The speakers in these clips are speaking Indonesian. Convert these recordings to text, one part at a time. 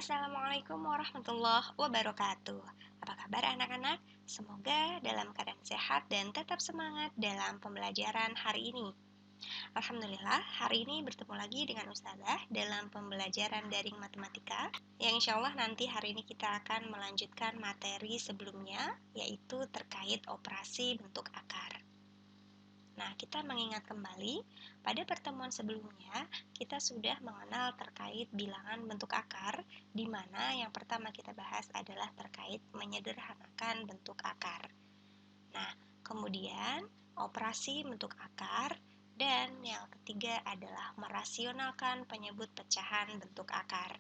Assalamualaikum warahmatullahi wabarakatuh. Apa kabar anak-anak? Semoga dalam keadaan sehat dan tetap semangat dalam pembelajaran hari ini. Alhamdulillah, hari ini bertemu lagi dengan Ustazah dalam pembelajaran daring matematika yang insya Allah nanti hari ini kita akan melanjutkan materi sebelumnya, yaitu terkait operasi bentuk akar. Nah, kita mengingat kembali, pada pertemuan sebelumnya, kita sudah mengenal terkait bilangan bentuk akar, di mana yang pertama kita bahas adalah terkait menyederhanakan bentuk akar. Nah, kemudian operasi bentuk akar, dan yang ketiga adalah merasionalkan penyebut pecahan bentuk akar.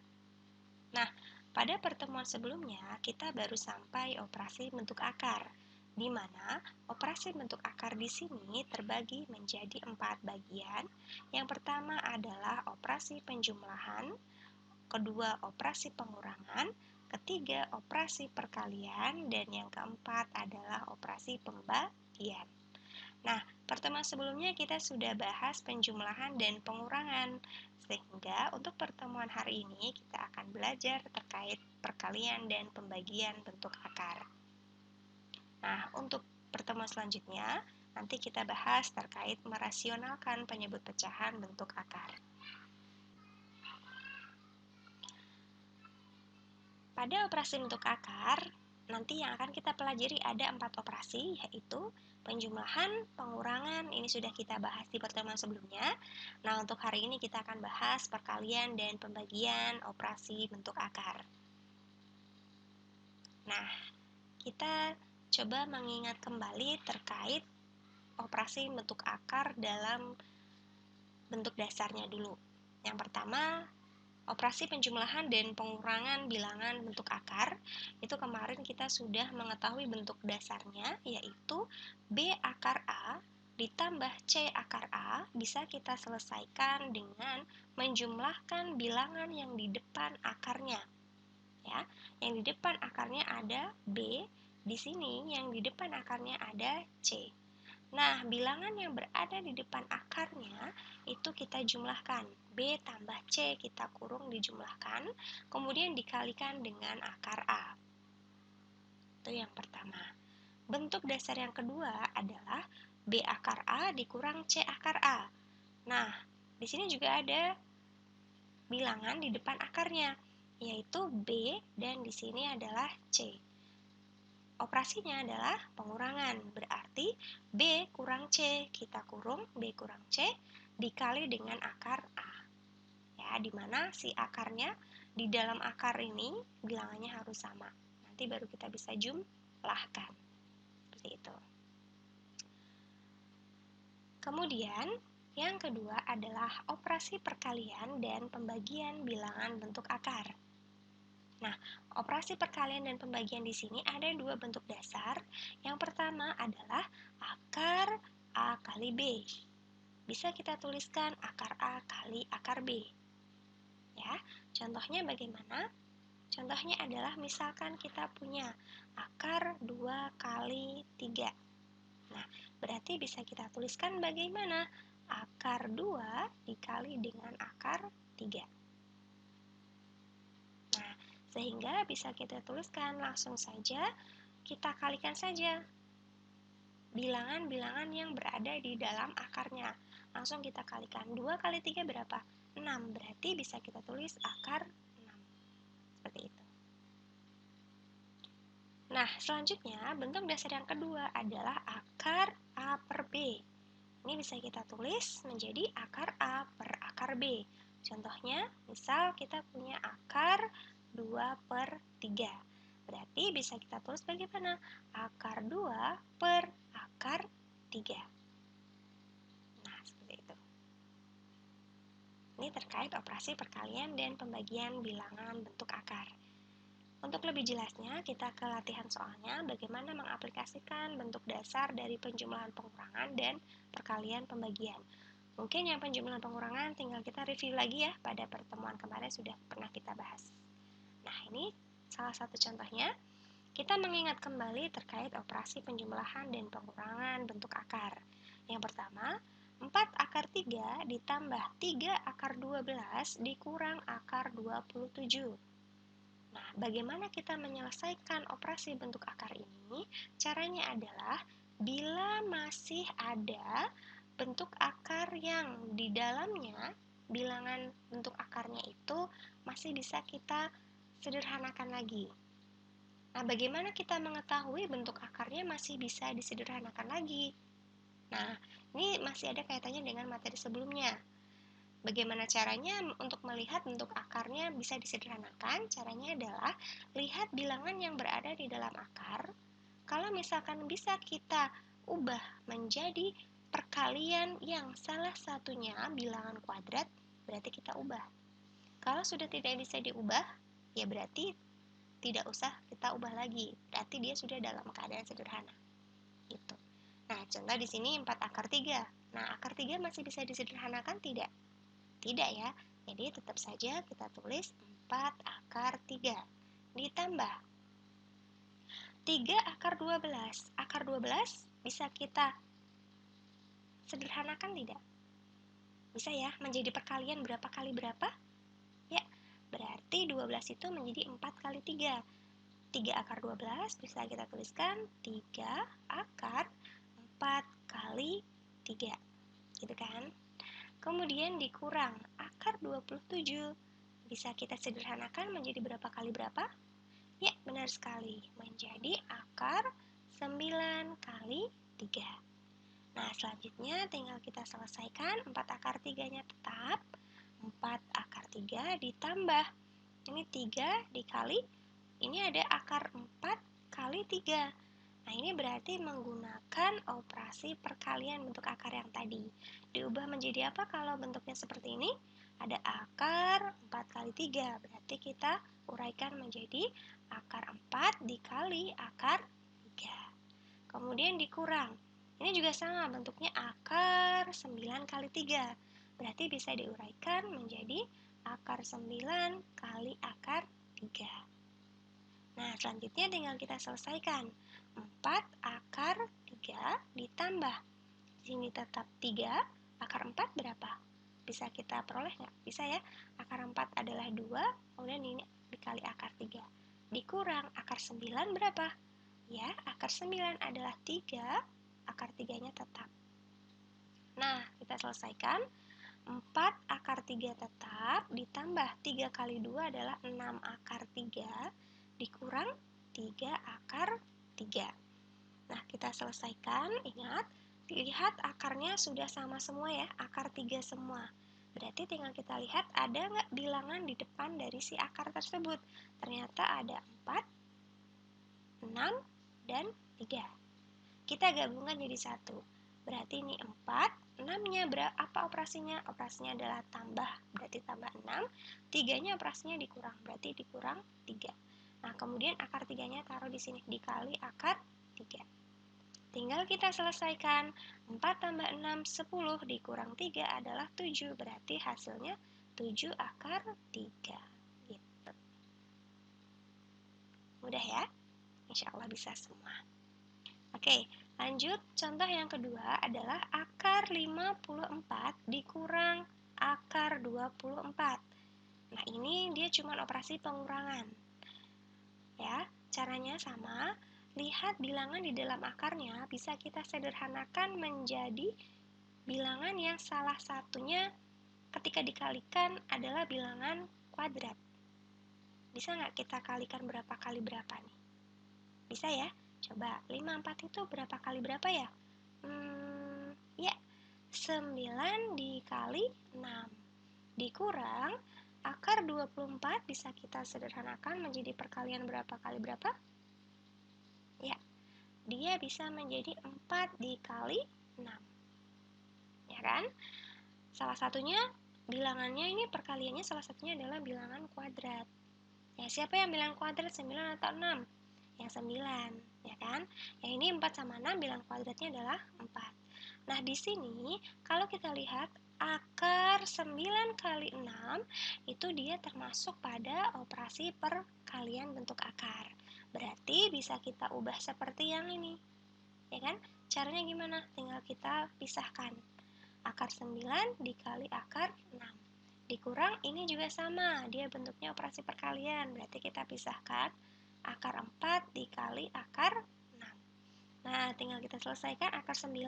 Nah, pada pertemuan sebelumnya, kita baru sampai operasi bentuk akar, di mana operasi bentuk akar di sini terbagi menjadi 4 bagian. Yang pertama adalah operasi penjumlahan, kedua operasi pengurangan, ketiga operasi perkalian, dan yang keempat adalah operasi pembagian. Nah, pertemuan sebelumnya kita sudah bahas penjumlahan dan pengurangan, sehingga untuk pertemuan hari ini kita akan belajar terkait perkalian dan pembagian bentuk akar. Nah, untuk pertemuan selanjutnya, nanti kita bahas terkait merasionalkan penyebut pecahan bentuk akar. Pada operasi bentuk akar, nanti yang akan kita pelajari ada 4 operasi, yaitu penjumlahan, pengurangan, ini sudah kita bahas di pertemuan sebelumnya. Nah, untuk hari ini kita akan bahas perkalian dan pembagian operasi bentuk akar. Nah, kita coba mengingat kembali terkait operasi bentuk akar dalam bentuk dasarnya dulu. Yang pertama, operasi penjumlahan dan pengurangan bilangan bentuk akar, itu kemarin kita sudah mengetahui bentuk dasarnya, yaitu B akar A ditambah C akar A bisa kita selesaikan dengan menjumlahkan bilangan yang di depan akarnya. Ya, yang di depan akarnya ada B, di sini yang di depan akarnya ada C. Nah, bilangan yang berada di depan akarnya itu kita jumlahkan. B tambah C kita kurung dijumlahkan, kemudian dikalikan dengan akar A. Itu yang pertama. Bentuk dasar yang kedua adalah B akar A dikurang C akar A. Nah, di sini juga ada bilangan di depan akarnya, yaitu B dan di sini adalah C. Operasinya adalah pengurangan, berarti B kurang C, kita kurung B kurang C dikali dengan akar A. Ya, di mana si akarnya di dalam akar ini bilangannya harus sama. Nanti baru kita bisa jumlahkan. Seperti itu. Kemudian, yang kedua adalah operasi perkalian dan pembagian bilangan bentuk akar. Nah, operasi perkalian dan pembagian di sini ada 2 bentuk dasar. Yang pertama adalah akar A kali B. Bisa kita tuliskan akar A kali akar B. Ya, contohnya bagaimana? Contohnya adalah misalkan kita punya akar 2 kali 3. Nah, berarti bisa kita tuliskan bagaimana? Akar 2 dikali dengan akar 3. Nah, sehingga bisa kita tuliskan langsung saja, kita kalikan saja bilangan-bilangan yang berada di dalam akarnya. Langsung kita kalikan. 2 kali 3 berapa? 6. Berarti bisa kita tulis akar 6. Seperti itu. Nah, selanjutnya bentuk dasar yang kedua adalah akar A per B. Ini bisa kita tulis menjadi akar A per akar B. Contohnya, misal kita punya akar 2 per 3. Berarti bisa kita tulis bagaimana? Akar 2 per akar 3. Nah, seperti itu. Ini terkait operasi perkalian dan pembagian bilangan bentuk akar. Untuk lebih jelasnya, kita ke latihan soalnya bagaimana mengaplikasikan bentuk dasar dari penjumlahan pengurangan dan perkalian pembagian. Mungkin yang penjumlahan pengurangan tinggal kita review lagi ya, pada pertemuan kemarin sudah pernah kita bahas. Nah, ini salah satu contohnya. Kita mengingat kembali terkait operasi penjumlahan dan pengurangan bentuk akar. Yang pertama, 4 akar 3 ditambah 3 akar 12 dikurang akar 27. Nah, bagaimana kita menyelesaikan operasi bentuk akar ini? Caranya adalah bila masih ada bentuk akar yang di dalamnya bilangan bentuk akarnya itu masih bisa kita sederhanakan lagi. Nah, bagaimana kita mengetahui bentuk akarnya masih bisa disederhanakan lagi? Nah, ini masih ada kaitannya dengan materi sebelumnya. Bagaimana caranya untuk melihat bentuk akarnya bisa disederhanakan? Caranya adalah lihat bilangan yang berada di dalam akar. Kalau misalkan bisa kita ubah menjadi perkalian yang salah satunya bilangan kuadrat, berarti kita ubah. Kalau sudah tidak bisa diubah, ya berarti tidak usah kita ubah lagi. Berarti dia sudah dalam keadaan sederhana. Gitu. Nah, contoh di sini 4 akar 3. Nah, akar 3 masih bisa disederhanakan tidak? Tidak ya. Jadi tetap saja kita tulis 4 akar 3 ditambah 3 akar 12. Akar 12 bisa kita sederhanakan tidak? Bisa ya, menjadi perkalian berapa kali berapa? Ya, berarti 12 itu menjadi 4 kali 3. 3 akar 12 bisa kita tuliskan 3 akar 4 kali 3. Gitu kan? Kemudian dikurang akar 27. Bisa kita sederhanakan menjadi berapa kali berapa? Ya, benar sekali. Menjadi akar 9 kali 3. Nah, selanjutnya tinggal kita selesaikan 4 akar 3-nya tetap. 4 akar 3 ditambah. Ini 3 dikali. Ini ada akar 4 kali 3. Nah, ini berarti menggunakan operasi perkalian bentuk akar yang tadi. Diubah menjadi apa kalau bentuknya seperti ini? Ada akar 4 kali 3. Berarti kita uraikan menjadi akar 4 dikali akar 3. Kemudian dikurang. Ini juga sama bentuknya akar 9 kali 3. Berarti bisa diuraikan menjadi akar 9 kali akar 3. Nah, selanjutnya tinggal kita selesaikan. 4 akar 3 ditambah. Di sini tetap 3, akar 4 berapa? Bisa kita peroleh nggak? Bisa ya. Akar 4 adalah 2, kemudian ini dikali akar 3. Dikurang akar 9 berapa? Ya, akar 9 adalah 3, akar 3-nya tetap. Nah, kita selesaikan. 4 akar 3 tetap ditambah 3 kali 2 adalah 6 akar 3 dikurang 3 akar 3. Nah, kita selesaikan. Ingat, lihat akarnya sudah sama semua ya, akar 3 semua. Berarti tinggal kita lihat ada nggak bilangan di depan dari si akar tersebut. Ternyata ada 4, 6, dan 3. Kita gabungkan jadi 1. Berarti ini 4, 6-nya apa operasinya? Operasinya adalah tambah, berarti tambah 6. 3-nya operasinya dikurang, berarti dikurang 3. Nah, kemudian akar 3-nya taruh di sini, dikali akar 3. Tinggal kita selesaikan. 4 tambah 6, 10, dikurang 3 adalah 7. Berarti hasilnya 7 akar 3. Gitu. Mudah ya? Insya Allah bisa semua. Oke, lanjut. Contoh yang kedua adalah akar 54 dikurang akar 24. Nah, ini dia cuma operasi pengurangan. Ya, caranya sama. Lihat bilangan di dalam akarnya bisa kita sederhanakan menjadi bilangan yang salah satunya ketika dikalikan adalah bilangan kuadrat. Bisa nggak kita kalikan berapa kali berapa nih? Bisa ya? Coba, 54 itu berapa kali berapa ya? Ya, 9 dikali 6 dikurang akar 24 bisa kita sederhanakan menjadi perkalian berapa kali berapa? Ya, dia bisa menjadi 4 dikali 6. Ya kan? Salah satunya bilangannya ini perkaliannya salah satunya adalah bilangan kuadrat. Ya, siapa yang bilang kuadrat 9 atau 6? Yang 9, ya kan? Yang ini 4 sama 6 bilang kuadratnya adalah 4. Nah, di sini kalau kita lihat akar 9 kali 6 itu dia termasuk pada operasi perkalian bentuk akar. Berarti bisa kita ubah seperti yang ini. Ya kan? Caranya gimana? Tinggal kita pisahkan. Akar 9 dikali akar 6. Dikurang ini juga sama, dia bentuknya operasi perkalian, berarti kita pisahkan akar 4 dikali akar 6. Nah, tinggal kita selesaikan akar 9,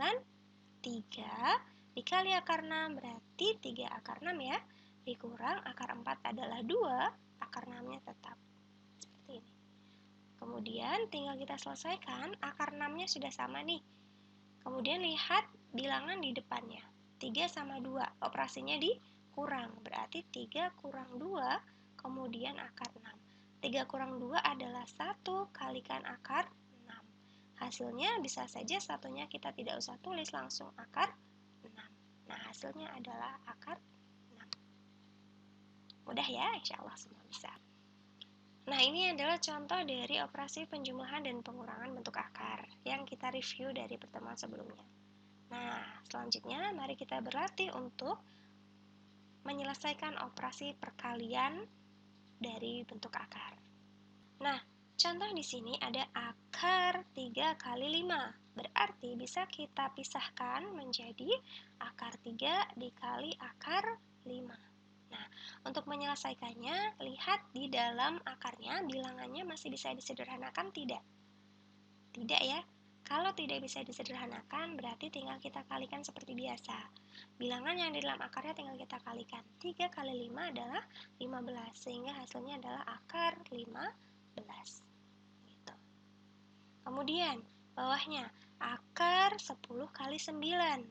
3 dikali akar 6, berarti 3 akar 6 ya. Dikurang akar 4 adalah 2, akar 6-nya tetap. Seperti ini. Kemudian tinggal kita selesaikan, akar 6-nya sudah sama nih. Kemudian lihat bilangan di depannya. 3 sama 2, operasinya dikurang. Berarti 3 kurang 2, kemudian akar 6. 3 kurang 2 adalah 1 kalikan akar 6. Hasilnya bisa saja satunya kita tidak usah tulis, langsung akar 6. Nah, hasilnya adalah akar 6. Mudah ya, insya Allah semua bisa. Nah, ini adalah contoh dari operasi penjumlahan dan pengurangan bentuk akar yang kita review dari pertemuan sebelumnya. Nah, selanjutnya mari kita berlatih untuk menyelesaikan operasi perkalian dari bentuk akar. Nah, contoh di sini ada akar 3 kali 5. Berarti bisa kita pisahkan menjadi akar 3 dikali akar 5. Nah, untuk menyelesaikannya, lihat di dalam akarnya bilangannya masih bisa disederhanakan tidak? Tidak ya. Kalau tidak bisa disederhanakan, berarti tinggal kita kalikan seperti biasa. Bilangan yang di dalam akarnya tinggal kita kalikan. 3 kali 5 adalah 15, sehingga hasilnya adalah akar 15. Gitu. Kemudian, bawahnya akar 10 kali 9.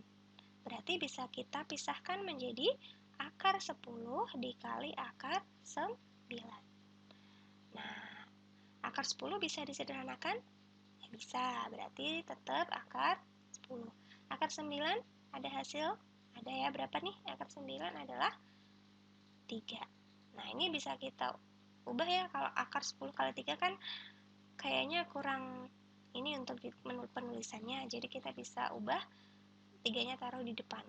Berarti bisa kita pisahkan menjadi akar 10 dikali akar 9. Nah, akar 10 bisa disederhanakan? Ya bisa, berarti tetap akar 10. Akar 9 ada hasil? Ada ya, berapa nih? Akar 9 adalah 3. Nah, ini bisa kita ubah ya, kalau akar 10 kali 3 kan kayaknya kurang ini untuk penulisannya, jadi kita bisa ubah 3-nya taruh di depan.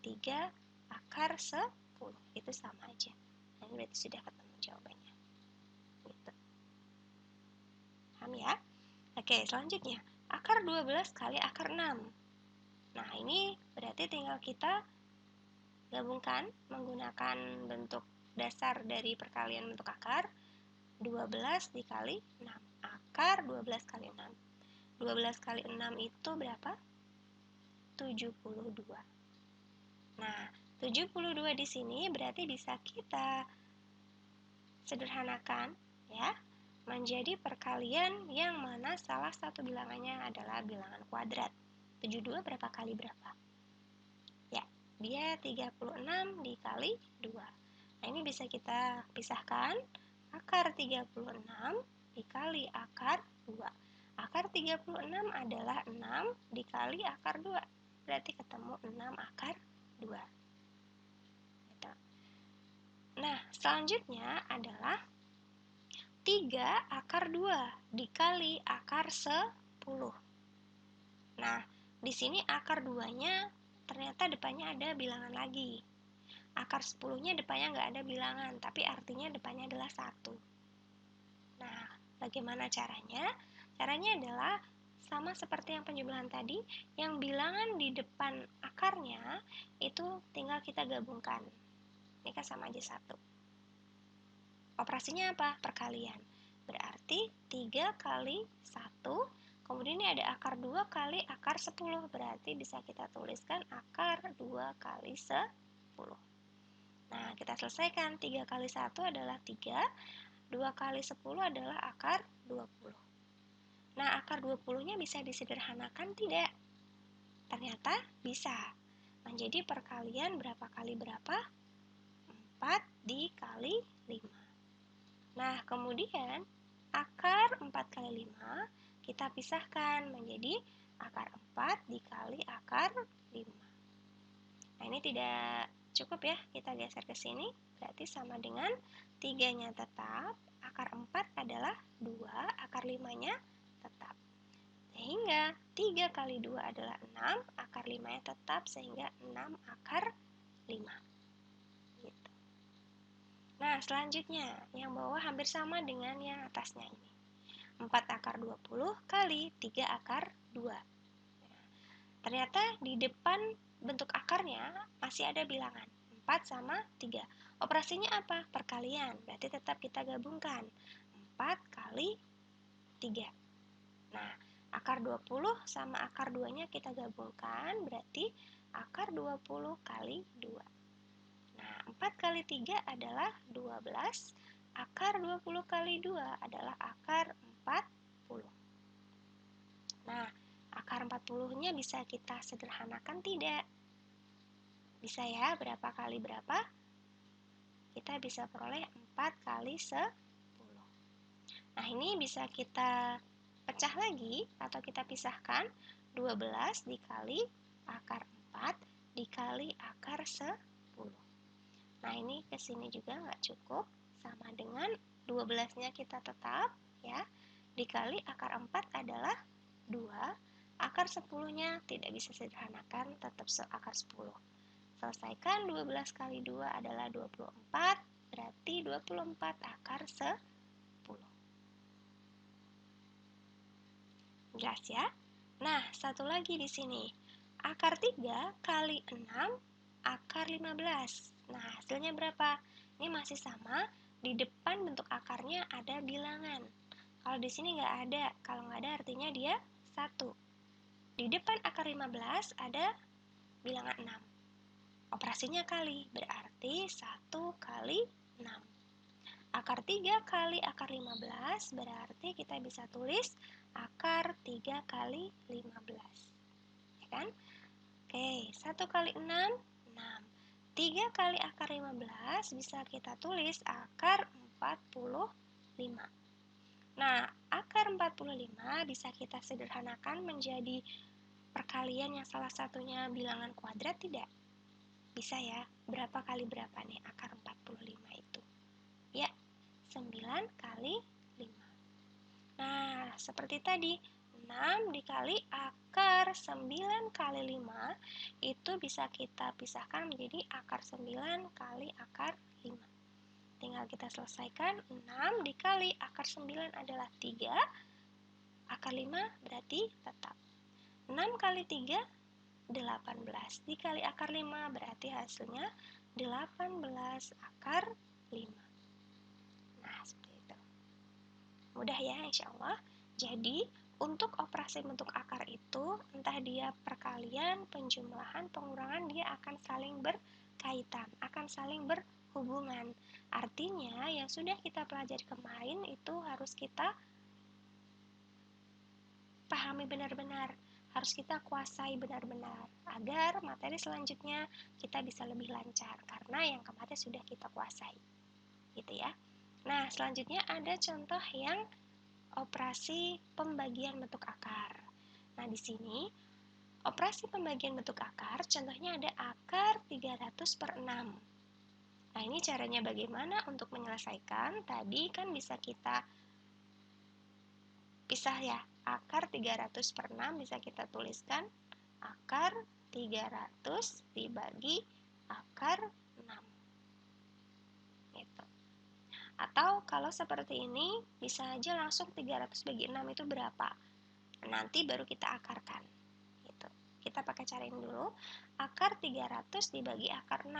3 akar 10, itu sama aja. Nah, ini berarti sudah ketemu jawabannya. Gitu. Paham ya? Oke, selanjutnya akar 12 kali akar 6. Nah, ini berarti tinggal kita gabungkan menggunakan bentuk dasar dari perkalian bentuk akar. 12 dikali 6. Akar 12 kali 6. 12 kali 6 itu berapa? 72. Nah, 72 di sini berarti bisa kita sederhanakan ya menjadi perkalian yang mana salah satu bilangannya adalah bilangan kuadrat. 72 berapa kali berapa? Ya, dia 36 dikali 2. Nah, ini bisa kita pisahkan. Akar 36 dikali akar 2. Akar 36 adalah 6 dikali akar 2. Berarti ketemu 6 akar 2. Gitu. Nah, selanjutnya adalah 3 akar 2 dikali akar 10. Nah, di sini akar 2-nya ternyata depannya ada bilangan lagi. Akar 10-nya depannya nggak ada bilangan, tapi artinya depannya adalah 1. Nah, bagaimana caranya? Caranya adalah sama seperti yang penjumlahan tadi, yang bilangan di depan akarnya itu tinggal kita gabungkan. Ini kan sama aja 1. Operasinya apa? Perkalian. Berarti 3 kali 1, kemudian ini ada akar 2 kali akar 10. Berarti bisa kita tuliskan akar 2 kali 10. Nah, kita selesaikan. 3 kali 1 adalah 3, 2 kali 10 adalah akar 20. Nah, akar 20-nya bisa disederhanakan tidak? Ternyata bisa. Menjadi perkalian berapa kali berapa? 4 dikali 5. Nah, kemudian akar 4 kali 5 kita pisahkan menjadi akar 4 dikali akar 5. Nah, ini tidak cukup ya, kita geser ke sini, berarti sama dengan 3-nya tetap, akar 4 adalah 2, akar 5-nya tetap. Sehingga 3 kali 2 adalah 6, akar 5-nya tetap, sehingga 6 akar 5. Gitu. Nah, selanjutnya, yang bawah hampir sama dengan yang atasnya ini. 4 akar 20 kali 3 akar 2. Ternyata di depan bentuk akarnya masih ada bilangan 4 sama 3. Operasinya apa? Perkalian, berarti tetap kita gabungkan. 4 kali 3. Nah, akar 20 sama akar 2-nya kita gabungkan, berarti akar 20 kali 2. Nah, 4 kali 3 adalah 12. Akar 20 kali 2 adalah akar 40. Nah, akar 40-nya bisa kita sederhanakan tidak? Bisa ya, berapa kali berapa? Kita bisa peroleh 4 kali 10. Nah, ini bisa kita pecah lagi atau kita pisahkan. 12 dikali akar 4 dikali akar 10. Nah, ini ke sini juga nggak cukup. Sama dengan 12-nya kita tetap, ya. Dikali akar 4 adalah 2. Akar 10-nya tidak bisa sederhanakan, tetap akar 10. Selesaikan 12 kali 2 adalah 24, berarti 24 akar 10. Jelas ya? Nah, satu lagi di sini. Akar 3 kali 6 akar 15. Nah, hasilnya berapa? Ini masih sama. Di depan bentuk akarnya ada bilangan. Kalau di sini nggak ada. Kalau nggak ada artinya dia 1. Di depan akar 15 ada bilangan 6. Operasinya kali, berarti 1 kali 6. Akar 3 kali akar 15 berarti kita bisa tulis akar 3 kali 15. Ya kan? Oke, 1 kali 6, 6. 3 kali akar 15 bisa kita tulis akar 45. Nah, akar 45 bisa kita sederhanakan menjadi perkalian yang salah satunya bilangan kuadrat tidak? Bisa ya. Berapa kali berapa nih akar 45 itu? Ya, 9 kali 5. Nah, seperti tadi, 6 dikali akar 9 kali 5 itu bisa kita pisahkan menjadi akar 9 kali akar 5. Tinggal kita selesaikan, 6 dikali akar 9 adalah 3, akar 5 berarti tetap. 6 kali 3, 18. Dikali akar 5 berarti hasilnya 18 akar 5. Nah, seperti itu. Mudah ya, insya Allah. Jadi, untuk operasi bentuk akar itu, entah dia perkalian, penjumlahan, pengurangan, dia akan saling berkaitan, akan saling berhubungan. Artinya, yang sudah kita pelajari kemarin itu harus kita pahami benar-benar, harus kita kuasai benar-benar, agar materi selanjutnya kita bisa lebih lancar, karena yang kemarin sudah kita kuasai. Gitu ya. Nah, selanjutnya ada contoh yang operasi pembagian bentuk akar. Nah, di sini operasi pembagian bentuk akar, contohnya ada akar 300 per 6. Nah, ini caranya bagaimana untuk menyelesaikan? Tadi kan bisa kita pisah ya. Akar 300 per 6 bisa kita tuliskan akar 300 dibagi akar 6. Gitu. Atau kalau seperti ini, bisa aja langsung 300 bagi 6 itu berapa? Nanti baru kita akarkan. Gitu. Kita pakai cara ini dulu. Akar 300 dibagi akar 6.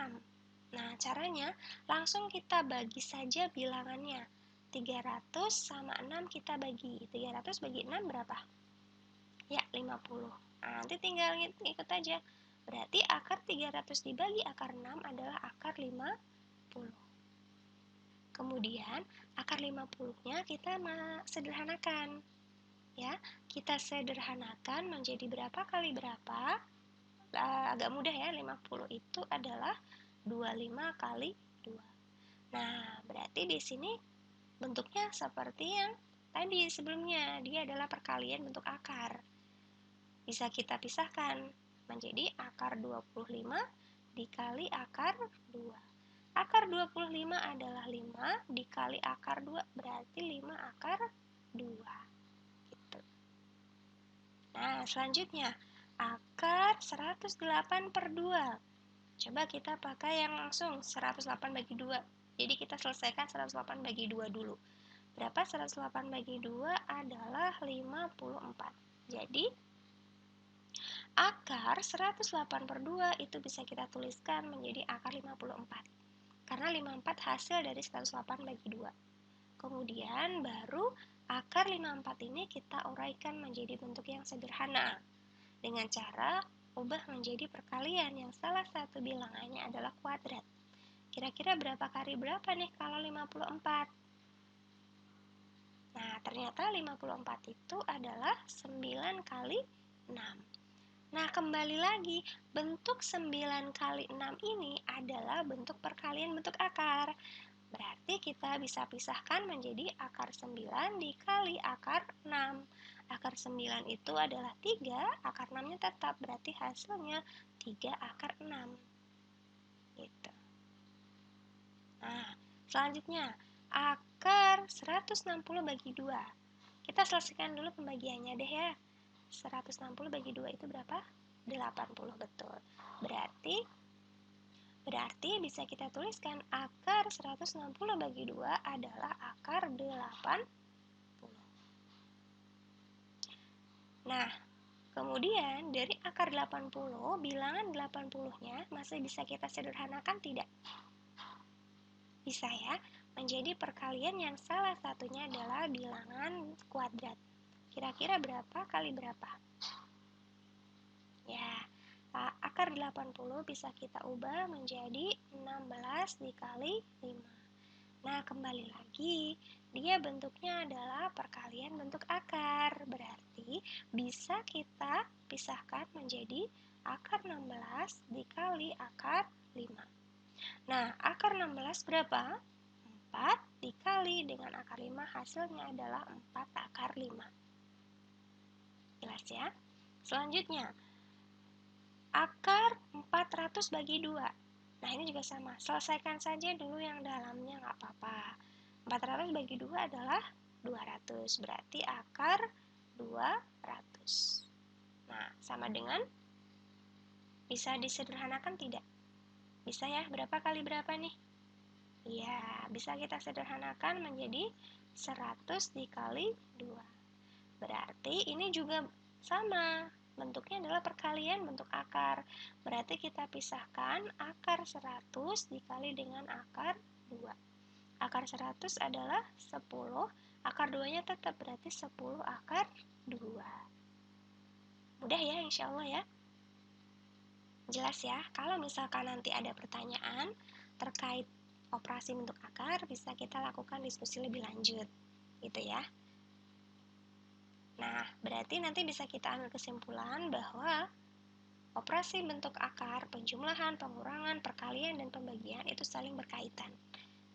Nah, caranya langsung kita bagi saja bilangannya. 300 sama 6 kita bagi. 300 bagi 6 berapa? Ya, 50. Nah, nanti tinggal ikut aja. Berarti akar 300 dibagi akar 6 adalah akar 50. Kemudian, akar 50-nya kita sederhanakan. Ya, kita sederhanakan menjadi berapa kali berapa? Agak mudah ya, 50 itu adalah 25 kali 2. Nah, berarti di sini bentuknya seperti yang tadi sebelumnya, dia adalah perkalian bentuk akar. Bisa kita pisahkan menjadi akar 25 dikali akar 2. Akar 25 adalah 5 dikali akar 2 berarti 5 akar 2. Gitu. Nah, selanjutnya akar 108 per 2. Coba kita pakai yang langsung 108 bagi 2. Jadi kita selesaikan 108 bagi 2 dulu. Berapa 108 bagi 2 adalah 54. Jadi akar 108 per 2 itu bisa kita tuliskan menjadi akar 54. karena 54 hasil dari 108 bagi 2. Kemudian baru akar 54 ini kita uraikan menjadi bentuk yang sederhana dengan cara ubah menjadi perkalian yang salah satu bilangannya adalah kuadrat. Kira-kira berapa kali berapa nih kalau 54? Nah, ternyata 54 itu adalah 9 kali 6. Nah, kembali lagi, bentuk 9 kali 6 ini adalah bentuk perkalian bentuk akar. Berarti kita bisa pisahkan menjadi akar 9 dikali akar 6. Akar 9 itu adalah 3, akar 6-nya tetap, berarti hasilnya 3 akar 6. Gitu. Nah, selanjutnya, akar 160 bagi 2. Kita selesaikan dulu pembagiannya deh ya. 160 bagi 2 itu berapa? 80, betul. Berarti bisa kita tuliskan akar 160 bagi 2 adalah akar 80. Nah, kemudian dari akar 80, bilangan 80-nya masih bisa kita sederhanakan tidak? Bisa ya, menjadi perkalian yang salah satunya adalah bilangan kuadrat. Kira-kira berapa kali berapa? Ya, akar 80 bisa kita ubah menjadi 16 dikali 5. Nah, kembali lagi, dia bentuknya adalah perkalian bentuk akar. Berarti bisa kita pisahkan menjadi akar 16 dikali akar 5. Nah, akar 16 berapa? 4 dikali dengan akar 5 hasilnya adalah 4 akar 5. Jelas ya? Selanjutnya, akar 400 bagi 2. Nah, ini juga sama. Selesaikan saja dulu yang dalamnya, nggak apa-apa. 400 bagi 2 adalah 200. Berarti akar 200. Nah, sama dengan bisa disederhanakan tidak? Bisa ya, berapa kali berapa nih? Iya, bisa kita sederhanakan menjadi 100 dikali 2. Berarti ini juga sama. Bentuknya adalah perkalian bentuk akar. Berarti kita pisahkan akar 100 dikali dengan akar 2. Akar 100 adalah 10, akar 2-nya tetap, berarti 10 akar 2. Mudah ya, insya Allah ya. Jelas ya, kalau misalkan nanti ada pertanyaan terkait operasi bentuk akar, bisa kita lakukan diskusi lebih lanjut, gitu ya. Nah, berarti nanti bisa kita ambil kesimpulan bahwa operasi bentuk akar, penjumlahan, pengurangan, perkalian, dan pembagian itu saling berkaitan.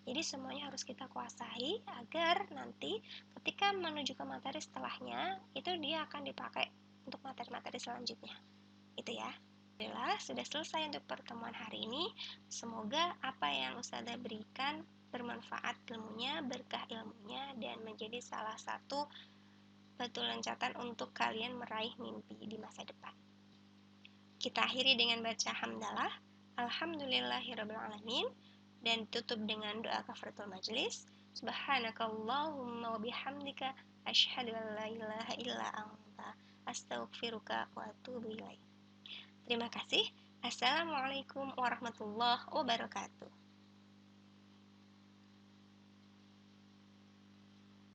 Jadi semuanya harus kita kuasai agar nanti ketika menuju ke materi setelahnya, itu dia akan dipakai untuk materi-materi selanjutnya. Itu ya. Alhamdulillah sudah selesai untuk pertemuan hari ini. Semoga apa yang Ustazah berikan bermanfaat ilmunya, berkah ilmunya, dan menjadi salah satu batu loncatan untuk kalian meraih mimpi di masa depan. Kita akhiri dengan baca hamdalah, alhamdulillahirrabbilalamin, dan tutup dengan doa kafaratul majlis. Subhanakallahumma wa bihamdika asyhadu an la ilaha illa anta astaghfiruka wa atubu ilaik. Terima kasih. Assalamualaikum warahmatullahi wabarakatuh.